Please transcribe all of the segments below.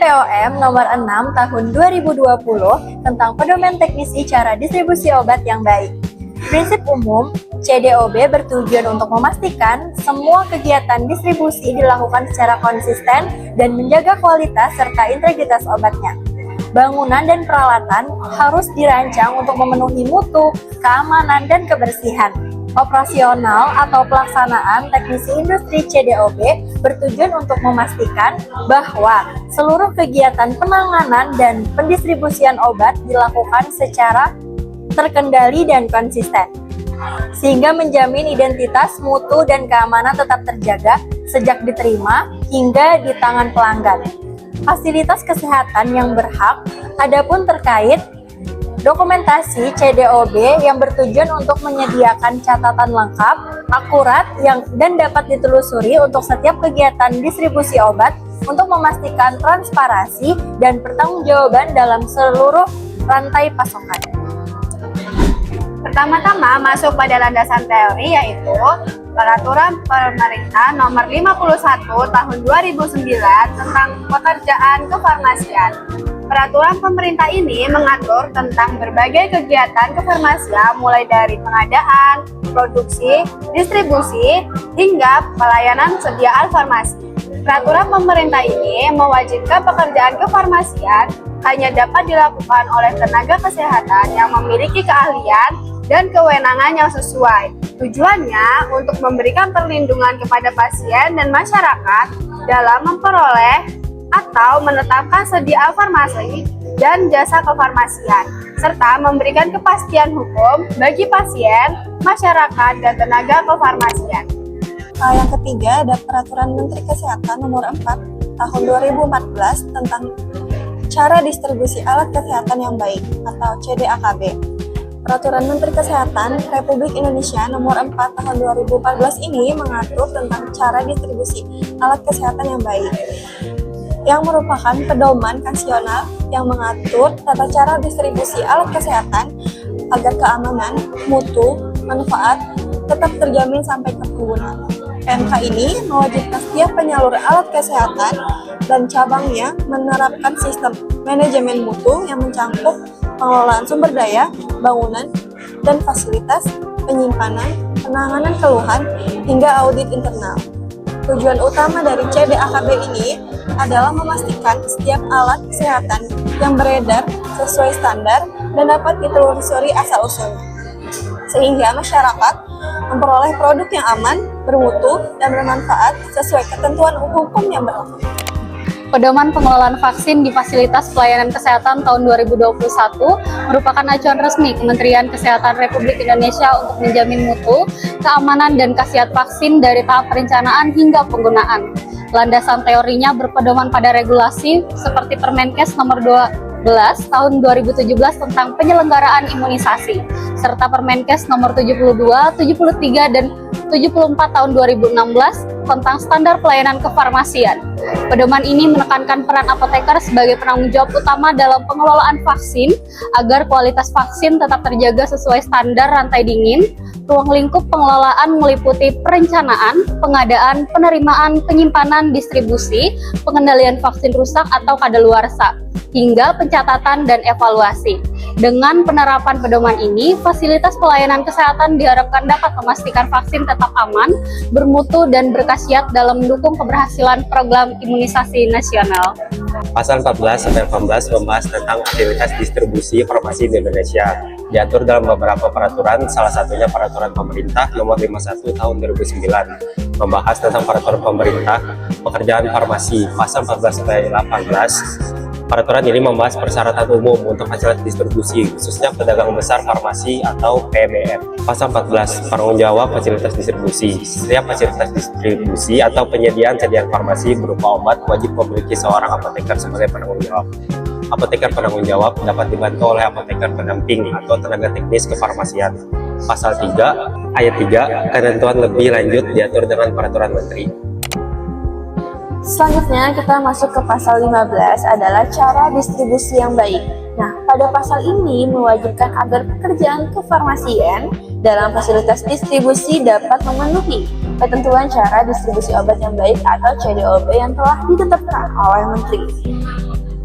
POM nomor 6 tahun 2020 tentang pedoman teknisi cara distribusi obat yang baik. Prinsip umum, CDOB bertujuan untuk memastikan semua kegiatan distribusi dilakukan secara konsisten dan menjaga kualitas serta integritas obatnya. Bangunan dan peralatan harus dirancang untuk memenuhi mutu, keamanan, dan kebersihan. Operasional atau pelaksanaan teknisi industri CDOB bertujuan untuk memastikan bahwa seluruh kegiatan penanganan dan pendistribusian obat dilakukan secara terkendali dan konsisten, sehingga menjamin identitas, mutu, dan keamanan tetap terjaga sejak diterima hingga di tangan pelanggan. Fasilitas kesehatan yang berhak, adapun terkait dokumentasi CDOB yang bertujuan untuk menyediakan catatan lengkap, akurat, dan dapat ditelusuri untuk setiap kegiatan distribusi obat untuk memastikan transparansi dan pertanggungjawaban dalam seluruh rantai pasokan. Pertama-tama masuk pada landasan teori, yaitu Peraturan Pemerintah Nomor 51 Tahun 2009 tentang Pekerjaan Kefarmasian. Peraturan pemerintah ini mengatur tentang berbagai kegiatan kefarmasian mulai dari pengadaan, produksi, distribusi, hingga pelayanan sediaan farmasi. Peraturan pemerintah ini mewajibkan pekerjaan kefarmasian hanya dapat dilakukan oleh tenaga kesehatan yang memiliki keahlian dan kewenangan yang sesuai. Tujuannya untuk memberikan perlindungan kepada pasien dan masyarakat dalam memperoleh atau menetapkan sediaan farmasi dan jasa kefarmasian, serta memberikan kepastian hukum bagi pasien, masyarakat, dan tenaga kefarmasian. Yang ketiga ada Peraturan Menteri Kesehatan Nomor 4 Tahun 2014 tentang Cara Distribusi Alat Kesehatan yang Baik atau CDAKB. Peraturan Menteri Kesehatan Republik Indonesia Nomor 4 Tahun 2014 ini mengatur tentang cara distribusi alat kesehatan yang baik, yang merupakan pedoman nasional yang mengatur tata cara distribusi alat kesehatan agar keamanan, mutu, manfaat tetap terjamin sampai ke pengguna. PMK ini mewajibkan setiap penyalur alat kesehatan dan cabangnya menerapkan sistem manajemen mutu yang mencakup pengelolaan sumber daya, bangunan, dan fasilitas, penyimpanan, penanganan keluhan, hingga audit internal. Tujuan utama dari CDAKB ini adalah memastikan setiap alat kesehatan yang beredar sesuai standar dan dapat ditelusuri asal-usulnya, sehingga masyarakat memperoleh produk yang aman, bermutu, dan bermanfaat sesuai ketentuan hukum yang berlaku. Pedoman pengelolaan vaksin di fasilitas pelayanan kesehatan tahun 2021 merupakan acuan resmi Kementerian Kesehatan Republik Indonesia untuk menjamin mutu, keamanan, dan khasiat vaksin dari tahap perencanaan hingga penggunaan. Landasan teorinya berpedoman pada regulasi seperti Permenkes Nomor 12 Tahun 2017 tentang penyelenggaraan imunisasi, serta Permenkes Nomor 72, 73, dan 74 Tahun 2016 tentang standar pelayanan kefarmasian. Pedoman ini menekankan peran apoteker sebagai penanggung jawab utama dalam pengelolaan vaksin agar kualitas vaksin tetap terjaga sesuai standar rantai dingin. Ruang lingkup pengelolaan meliputi perencanaan, pengadaan, penerimaan, penyimpanan, distribusi, pengendalian vaksin rusak atau kadaluarsa, hingga pencatatan dan evaluasi. Dengan penerapan pedoman ini, fasilitas pelayanan kesehatan diharapkan dapat memastikan vaksin tetap aman, bermutu, dan berkhasiat dalam mendukung keberhasilan program imunisasi nasional. Pasal 14 sampai 18 membahas tentang aktivitas distribusi farmasi di Indonesia. Diatur dalam beberapa peraturan, salah satunya Peraturan Pemerintah Nomor 51 Tahun 2009, membahas tentang Peraturan Pemerintah Pekerjaan Farmasi. Pasal 14 sampai 18 peraturan ini membahas persyaratan umum untuk fasilitas distribusi, khususnya pedagang besar farmasi atau PBF. Pasal 14, penanggung jawab fasilitas distribusi. Setiap fasilitas distribusi atau penyediaan sediaan farmasi berupa obat wajib memiliki seorang apoteker sebagai penanggung jawab. Apoteker penanggung jawab dapat dibantu oleh apoteker pendamping atau tenaga teknis kefarmasian. Pasal 3, ayat 3, ketentuan lebih lanjut diatur dengan peraturan menteri. Selanjutnya kita masuk ke pasal 15 adalah cara distribusi yang baik. Nah, pada pasal ini mewajibkan agar pekerjaan kefarmasian dalam fasilitas distribusi dapat memenuhi ketentuan cara distribusi obat yang baik atau CDOB yang telah ditetapkan oleh Menteri.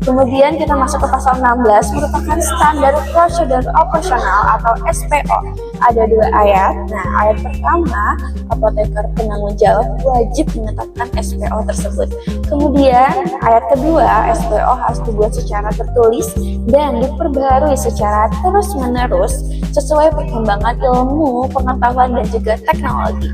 Kemudian kita masuk ke pasal 16 merupakan standar prosedur operasional atau SPO. Ada 2 ayat. Nah, ayat pertama, apoteker penanggung jawab wajib menetapkan SPO tersebut. Kemudian ayat kedua, SPO harus dibuat secara tertulis dan diperbarui secara terus-menerus sesuai perkembangan ilmu, pengetahuan, dan juga teknologi.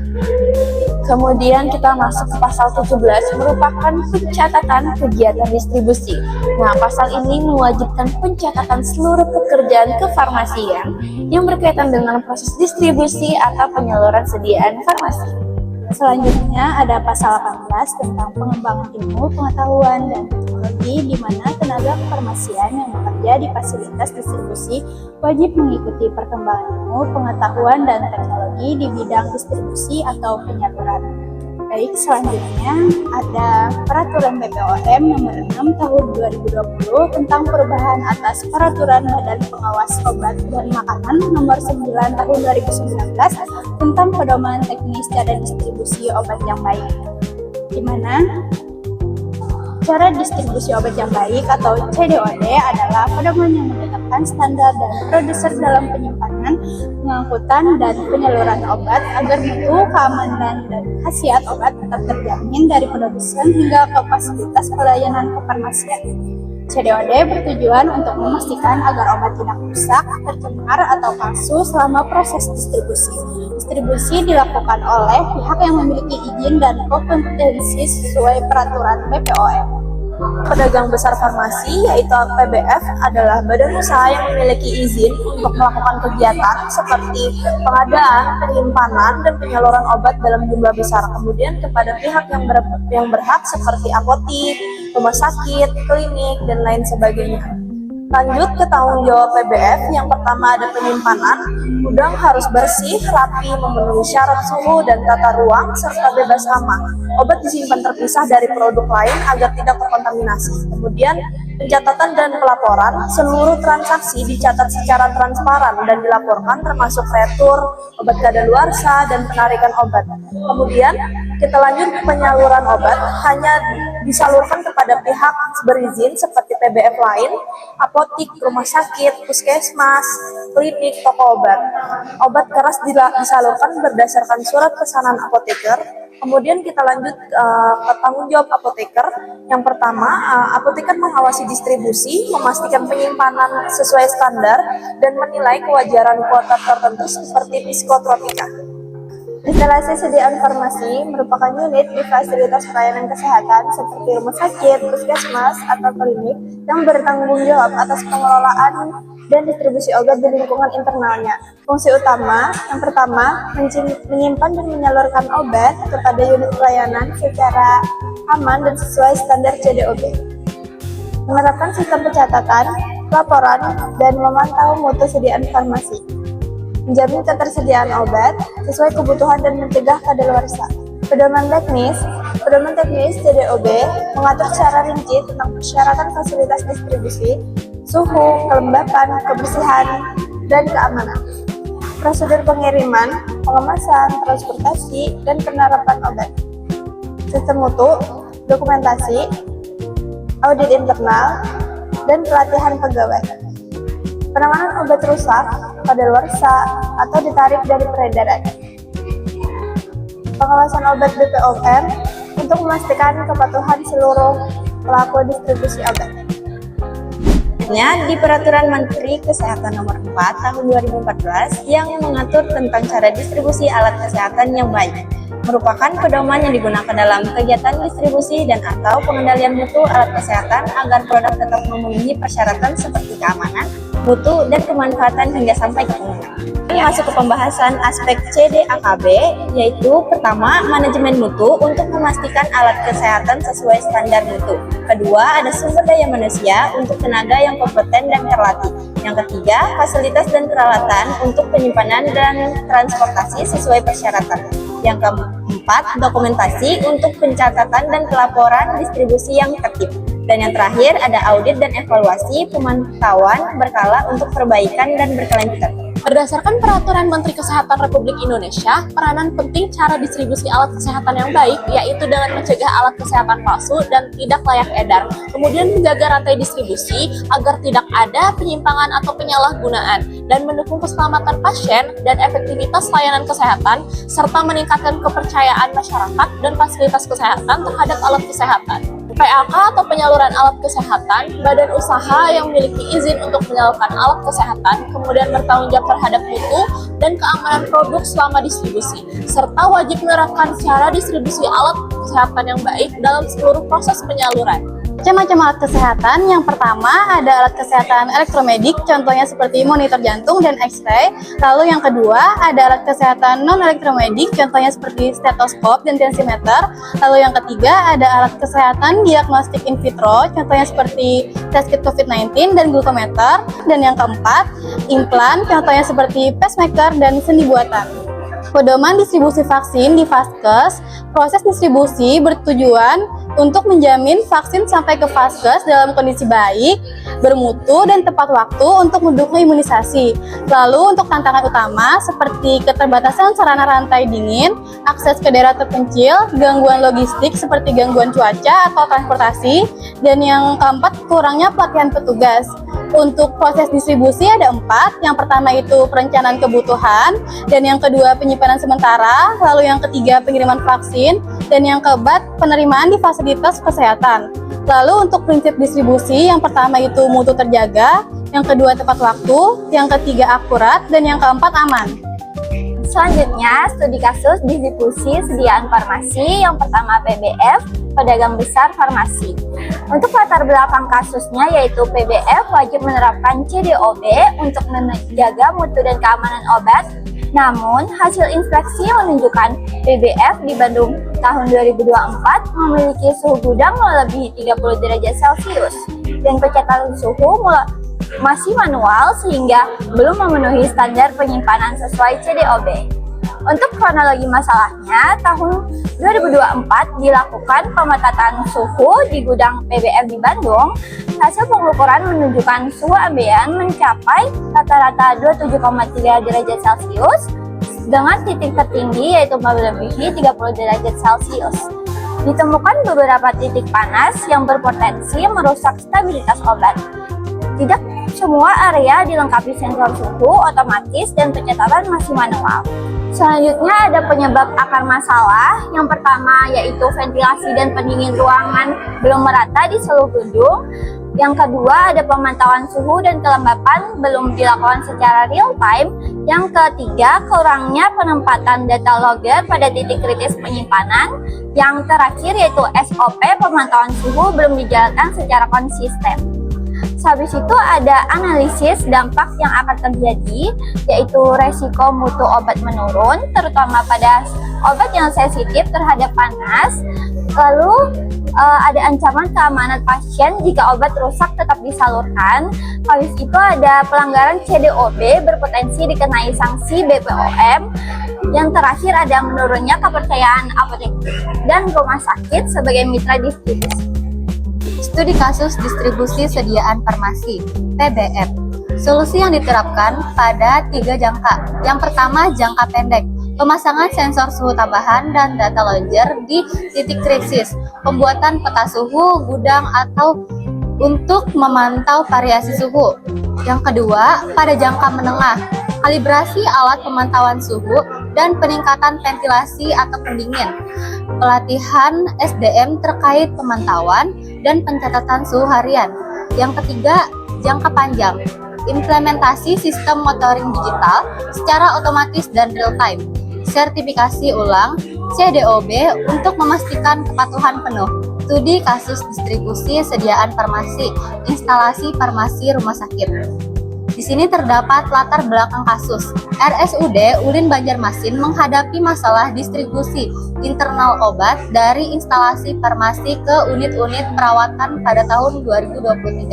Kemudian kita masuk ke pasal 17 merupakan pencatatan kegiatan distribusi. Nah, pasal ini mewajibkan pencatatan seluruh pekerjaan kefarmasian yang berkaitan dengan proses distribusi atau penyaluran sediaan farmasi. Selanjutnya ada pasal 18 tentang pengembangan ilmu, pengetahuan, dan teknologi di mana tenaga kefarmasian yang bekerja di fasilitas distribusi wajib mengikuti perkembangan ilmu, pengetahuan, dan teknologi di bidang distribusi atau penyaluran. Baik, selanjutnya ada Peraturan BPOM nomor 6 tahun 2020 tentang perubahan atas Peraturan Badan Pengawas Obat dan Makanan nomor 9 tahun 2019 tentang pedoman teknis cara distribusi obat yang baik. Di mana cara distribusi obat yang baik atau CDOD adalah pedoman yang menetapkan standar dan produser dalam penyimpanan, pengangkutan, dan penyaluran obat agar mutu, keamanan, dan khasiat obat tetap terjamin dari produsen hingga ke fasilitas pelayanan kefarmasian. CDOD bertujuan untuk memastikan agar obat tidak rusak, tercemar, atau palsu selama proses distribusi. Distribusi dilakukan oleh pihak yang memiliki izin dan kompetensi sesuai peraturan BPOM. Pedagang besar farmasi yaitu PBF adalah badan usaha yang memiliki izin untuk melakukan kegiatan seperti pengadaan, penyimpanan, dan penyaluran obat dalam jumlah besar. Kemudian kepada pihak yang berhak seperti apotik, rumah sakit, klinik, dan lain sebagainya. Lanjut ke tanggung jawab PBF, yang pertama ada penyimpanan. Gudang harus bersih, rapi, memenuhi syarat suhu dan tata ruang, serta bebas hama. Obat disimpan terpisah dari produk lain agar tidak terkontaminasi. Kemudian pencatatan dan pelaporan, seluruh transaksi dicatat secara transparan dan dilaporkan termasuk retur, obat kadaluarsa, dan penarikan obat. Kemudian kita lanjut ke penyaluran obat, hanya disalurkan kepada pihak berizin seperti PBF lain, apotik, rumah sakit, puskesmas, klinik, toko obat. Obat keras disalurkan berdasarkan surat pesanan apoteker. Kemudian kita lanjut ke tanggung jawab apoteker. Yang pertama, apoteker mengawasi distribusi, memastikan penyimpanan sesuai standar, dan menilai kewajaran kuota tertentu seperti psikotropika. Instalasi sediaan farmasi merupakan unit di fasilitas pelayanan kesehatan seperti rumah sakit, puskesmas, atau klinik yang bertanggung jawab atas pengelolaan dan distribusi obat di lingkungan internalnya. Fungsi utama, yang pertama, menyimpan dan menyalurkan obat kepada unit pelayanan secara aman dan sesuai standar CDOB. Menerapkan sistem pencatatan, laporan, dan memantau mutu sediaan farmasi. Menjamin ketersediaan obat sesuai kebutuhan dan mencegah kadaluarsa. Pedoman teknis CDOB mengatur secara rinci tentang persyaratan fasilitas distribusi, suhu, kelembapan, kebersihan, dan keamanan. Prosedur pengiriman, pengemasan, transportasi, dan penerapan obat. Sistem mutu, dokumentasi, audit internal, dan pelatihan pegawai. Penanganan obat rusak, kadaluarsa, atau ditarik dari peredaran. Pengawasan obat BPOM untuk memastikan kepatuhan seluruh pelaku distribusi obat. Di Peraturan Menteri Kesehatan Nomor 4 Tahun 2014 yang mengatur tentang cara distribusi alat kesehatan yang baik, merupakan pedoman yang digunakan dalam kegiatan distribusi dan atau pengendalian mutu alat kesehatan agar produk tetap memenuhi persyaratan seperti keamanan, mutu, dan kemanfaatan hingga sampai ke pengguna. Ini masuk ke pembahasan aspek CDAKB, yaitu pertama, manajemen mutu untuk memastikan alat kesehatan sesuai standar mutu. Kedua, ada sumber daya manusia untuk tenaga yang kompeten dan terlatih. Yang ketiga, fasilitas dan peralatan untuk penyimpanan dan transportasi sesuai persyaratan. Yang keempat, dokumentasi untuk pencatatan dan pelaporan distribusi yang tertib. Dan yang terakhir, ada audit dan evaluasi pemantauan berkala untuk perbaikan dan berkelanjutan. Berdasarkan Peraturan Menteri Kesehatan Republik Indonesia, peranan penting cara distribusi alat kesehatan yang baik yaitu dengan mencegah alat kesehatan palsu dan tidak layak edar, kemudian menjaga rantai distribusi agar tidak ada penyimpangan atau penyalahgunaan, dan mendukung keselamatan pasien dan efektivitas layanan kesehatan, serta meningkatkan kepercayaan masyarakat dan fasilitas kesehatan terhadap alat kesehatan. PAK atau penyaluran alat kesehatan, badan usaha yang memiliki izin untuk menyalurkan alat kesehatan, kemudian bertanggung jawab terhadap mutu dan keamanan produk selama distribusi, serta wajib menerapkan cara distribusi alat kesehatan yang baik dalam seluruh proses penyaluran. Macam-macam alat kesehatan. Yang pertama ada alat kesehatan elektromedik, contohnya seperti monitor jantung dan X-ray. Lalu yang kedua ada alat kesehatan non-elektromedik, contohnya seperti stetoskop dan tensimeter. Lalu yang ketiga ada alat kesehatan diagnostik in vitro, contohnya seperti tes kit COVID-19 dan glukometer. Dan yang keempat, implan, contohnya seperti pacemaker dan sendi buatan. Pedoman distribusi vaksin di Vaskes. Proses distribusi bertujuan untuk menjamin vaksin sampai ke Vaskes dalam kondisi baik, bermutu, dan tepat waktu untuk mendukung imunisasi. Lalu untuk tantangan utama seperti keterbatasan sarana rantai dingin, akses ke daerah terpencil, gangguan logistik seperti gangguan cuaca atau transportasi, dan yang keempat kurangnya pelatihan petugas. Untuk proses distribusi ada 4, yang pertama itu perencanaan kebutuhan, dan yang kedua penyimpanan sementara, lalu yang ketiga pengiriman vaksin, dan yang keempat penerimaan di fasilitas kesehatan. Lalu untuk prinsip distribusi, yang pertama itu mutu terjaga, yang kedua tepat waktu, yang ketiga akurat, dan yang keempat aman. Selanjutnya, studi kasus distribusi sediaan farmasi, yang pertama PBF, pedagang besar farmasi. Untuk latar belakang kasusnya yaitu PBF wajib menerapkan CDOB untuk menjaga mutu dan keamanan obat. Namun, hasil inspeksi menunjukkan PBF di Bandung tahun 2024 memiliki suhu gudang melebihi 30 derajat Celcius dan pencatatan suhu masih manual sehingga belum memenuhi standar penyimpanan sesuai CDOB. Untuk kronologi masalahnya, tahun 2024 dilakukan pemetatan suhu di gudang PBF di Bandung. Hasil pengukuran menunjukkan suhu ambien mencapai rata-rata 27,3 derajat Celcius dengan titik tertinggi yaitu melebihi 30 derajat Celcius. Ditemukan beberapa titik panas yang berpotensi merusak stabilitas obat. Tidak semua area dilengkapi sensor suhu otomatis dan pencatatan masih manual. Selanjutnya ada penyebab akar masalah. Yang pertama yaitu ventilasi dan pendingin ruangan belum merata di seluruh gedung. Yang kedua ada pemantauan suhu dan kelembapan belum dilakukan secara real time. Yang ketiga kurangnya penempatan data logger pada titik kritis penyimpanan. Yang terakhir yaitu SOP pemantauan suhu belum dijalankan secara konsisten. Habis itu ada analisis dampak yang akan terjadi, yaitu resiko mutu obat menurun, terutama pada obat yang sensitif terhadap panas. Lalu ada ancaman keamanan pasien jika obat rusak tetap disalurkan. Habis itu ada pelanggaran CDOB berpotensi dikenai sanksi BPOM. Yang terakhir ada menurunnya kepercayaan apotek dan rumah sakit sebagai mitra distribusi. Studi kasus distribusi sediaan farmasi, PBF. Solusi yang diterapkan pada 3 jangka. Yang pertama, jangka pendek. Pemasangan sensor suhu tambahan dan data logger di titik krisis. Pembuatan peta suhu gudang atau untuk memantau variasi suhu. Yang kedua, pada jangka menengah. Kalibrasi alat pemantauan suhu dan peningkatan ventilasi atau pendingin. Pelatihan SDM terkait pemantauan dan pencatatan suhu harian. Yang ketiga, jangka panjang. Implementasi sistem monitoring digital secara otomatis dan real time. Sertifikasi ulang CDOB untuk memastikan kepatuhan penuh. Studi kasus distribusi sediaan farmasi, instalasi farmasi rumah sakit. Di sini terdapat latar belakang kasus. RSUD Ulin Banjarmasin menghadapi masalah distribusi internal obat dari instalasi farmasi ke unit-unit perawatan pada tahun 2023.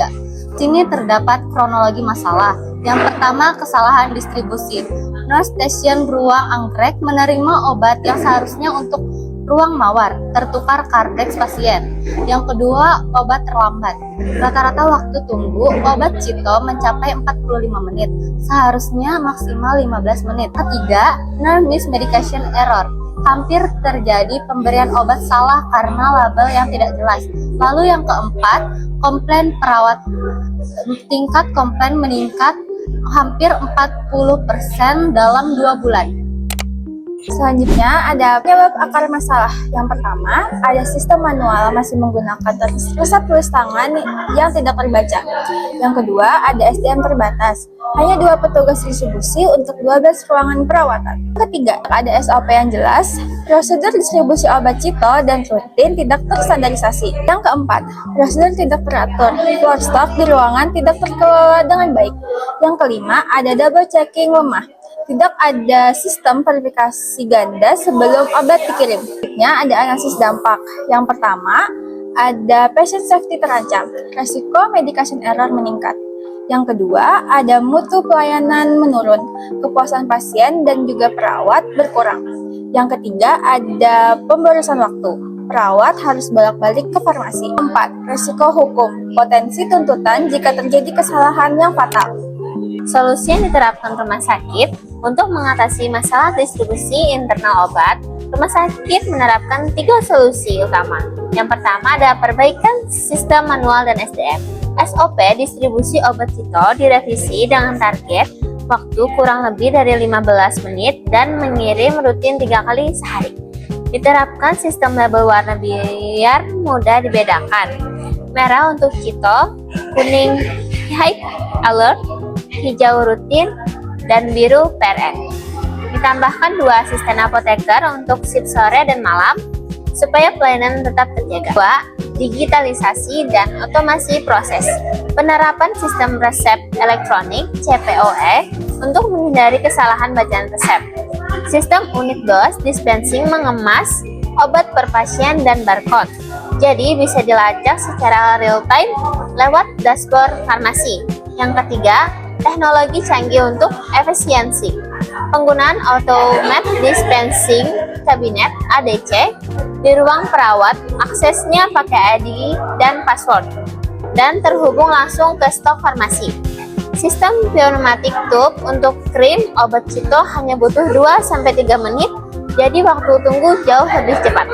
Di sini terdapat kronologi masalah. Yang pertama, kesalahan distribusi. Nurse Station Beruang Anggrek menerima obat yang seharusnya untuk Ruang mawar, tertukar kardeks pasien. Yang kedua, obat terlambat. Rata-rata waktu tunggu obat Cito mencapai 45 menit, seharusnya maksimal 15 menit. Ketiga, near miss medication error. Hampir terjadi pemberian obat salah karena label yang tidak jelas. Lalu yang keempat, komplain perawat. Tingkat komplain meningkat hampir 40% dalam 2 bulan. Selanjutnya ada penyebab akar masalah. Yang pertama, ada sistem manual masih menggunakan resep tulis tangan yang tidak terbaca. Yang kedua, ada SDM terbatas. Hanya 2 petugas distribusi untuk 12 ruangan perawatan. Ketiga, ada SOP yang jelas. Prosedur distribusi obat Cito dan rutin tidak terstandarisasi. Yang keempat, prosedur tidak teratur. Floor stock di ruangan tidak terkelola dengan baik. Yang kelima, ada double checking lemah. Tidak ada sistem verifikasi ganda sebelum obat dikirim. Selanjutnya ada analisis dampak. Yang pertama, ada patient safety terancam. Resiko medication error meningkat. Yang kedua, ada mutu pelayanan menurun. Kepuasan pasien dan juga perawat berkurang. Yang ketiga, ada pemborosan waktu. Perawat harus bolak-balik ke farmasi. 4. Resiko hukum. Potensi tuntutan jika terjadi kesalahan yang fatal. Solusi yang diterapkan rumah sakit untuk mengatasi masalah distribusi internal obat, rumah sakit menerapkan 3 solusi utama. Yang pertama ada perbaikan sistem manual dan SDM. SOP distribusi obat Cito direvisi dengan target waktu kurang lebih dari 15 menit dan mengirim rutin 3 kali sehari. Diterapkan sistem label warna biar mudah dibedakan. Merah untuk Cito, kuning high alert, hijau rutin, dan biru PRN. Ditambahkan 2 asisten apoteker untuk shift sore dan malam supaya pelayanan tetap terjaga. 2. Digitalisasi dan otomasi proses. Penerapan sistem resep elektronik CPOE untuk menghindari kesalahan bacaan resep. Sistem unit dose dispensing mengemas obat per pasien dan barcode. Jadi bisa dilacak secara real time lewat dashboard farmasi. Yang ketiga, teknologi canggih untuk efisiensi. Penggunaan automated dispensing kabinet ADC di ruang perawat, aksesnya pakai ID dan password, dan terhubung langsung ke stok farmasi. Sistem pneumatic tube untuk krim obat Cito hanya butuh 2-3 menit, jadi waktu tunggu jauh lebih cepat.